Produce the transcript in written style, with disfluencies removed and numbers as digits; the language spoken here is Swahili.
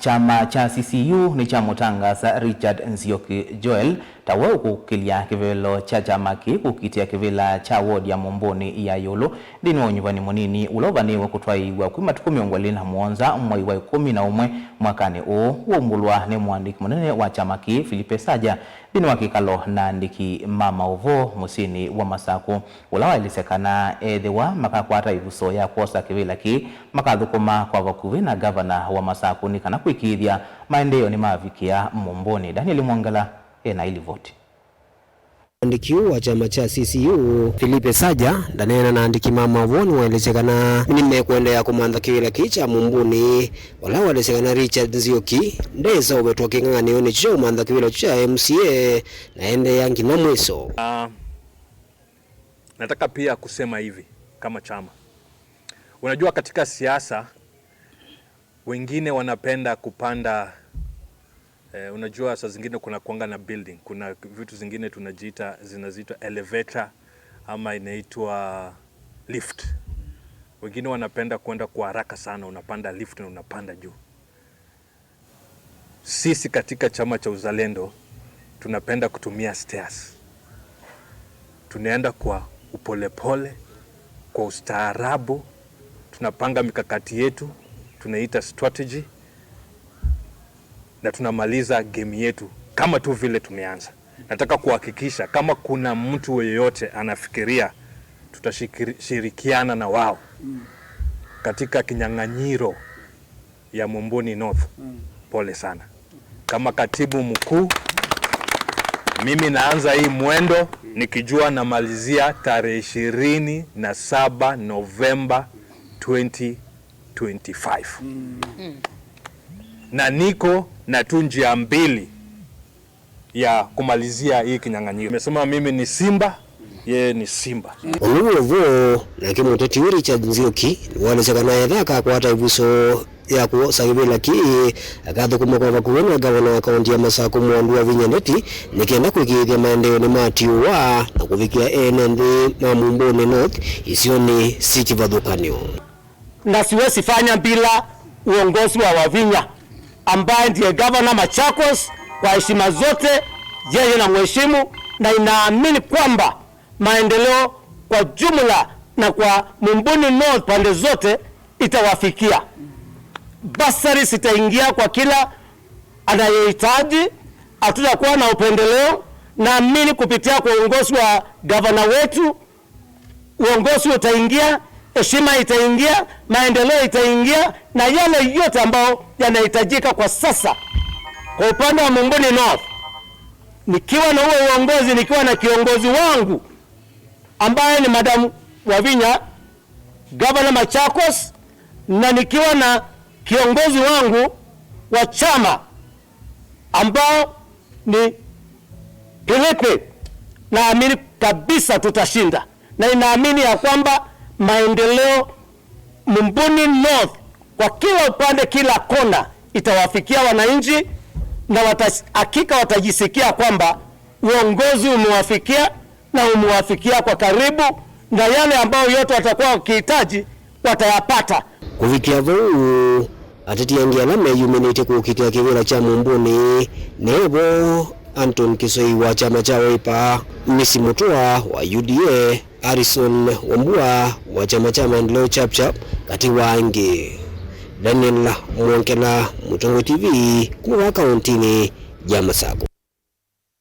chama cha CCU ni cha mutangaza Richard Nzioki Joel tawe kukilia kivelo cha chama kukitia kivela cha ward ya Mumbuni ya Yolo dini wa nyumbani munini ulovaniwa kutwaiwa kwa matuku miongoli na muonza mwai wa 11 mwakani uombulwa ni mwandiki munene wa chama Philipe Saja dini wa kikalo na ndiki mama ovo musini wa Masaku ulawa ilisekana edewa makakwata ivuso ya kosa kivela makadhukuma kwa vakuvi na governor wa Masaku ni kana kuikidhia maendeleo ni mavikia Mumbuni. Daniel Mwangala na ili vote. Andiki wa chama cha CCU Philipe Saja ndanena na andiki mama woni waelezekana nimekwenda kumanda kila kicha Mumbuni wala waelezekana Richard Nzioki ndeza ubetwa ngani oni cho manda kila cha MCA naende yangi na mweso. Nataka pia kusema hivi kama chama. Unajua katika siasa wengine wanapenda kupanda unajua saa zingine kuna kuanga na building, kuna vitu zingine zinaziitwa elevator ama inaitwa lift. Wengine wanapenda kwenda kwa haraka sana, unapanda lift na unapanda juu. Sisi katika chama cha Uzalendo tunapenda kutumia stairs. Tunaenda kwa upolepole, kwa ustaarabu, tunapanga mikakati yetu, tunaita strategy, na tunamaliza game yetu kama tu vile tumeanza. Nataka kuhakikisha kama kuna mtu yeyote anafikiria tutashirikiana na wao katika kinyang'anyiro ya Mumbuni North, pole sana. Kama katibu mkuu mimi naanza hii mwendo nikijua namalizia tarehe 27 Novemba 2025. Na niko na tu njia mbili ya kumalizia hii kinyang'anyiro. Nimesema mimi ni Simba, yeye ni Simba. Oluwo na kimoteti Richard Nzioki walizakana yadaka kwa hata ibuso ya kusagibela akathukuma kwa vakuwena gavana wa kaunti ya Masaku Mwandua Vinyandeti nikienda kuikiithia maendeleo ni matiwa na kufikia NND na Mumbuni North isioni sikivadhukanio. Na siwezi fanya bila uongozi wa Wavinya ambaye ndiye governor Machakos. Kwa heshima zote yeye na mheshimu, na inaamini kwamba maendeleo kwa jumla na kwa Mumbuni North pande zote itawafikia. Basari itaingia kwa kila anayehitaji, hatutakuwa na upendeleo. Naamini kupitia kwa uongozi wa governor wetu uongozi utaingia, heshima itaingia, maendeleo itaingia, na yale yote ambao yanahitajika kwa sasa. Kwa upande wa Mumbuni North, nikiwa na huo uongozi, nikiwa na kiongozi wangu ambaye ni Madam Wavinya, Governor Machakos, na nikiwa na kiongozi wangu wa chama ambao ni Philipe, naamini kabisa tutashinda, na inaamini ya kwamba maendeleo Mumbuni North kwa kila upande, kila kona itawafikia wananchi, na hakika watajisikia kwamba uongozi umewafikia na umewafikia kwa karibu, na yale ambayo yote watakuwa wakihitaji watayapata. Kufikia vuu atati yangi alame yumenite kukitia kivela cha Mumbuni nebo Anton Kisoi wa chama cha Wiper, Misi Mutua wa UDA, Harrison Wambua wa chama cha Maendeleo Chapchap kati wangi. Daniel Mwangala, Mutongo TV, kwa kauntini ya Masaku.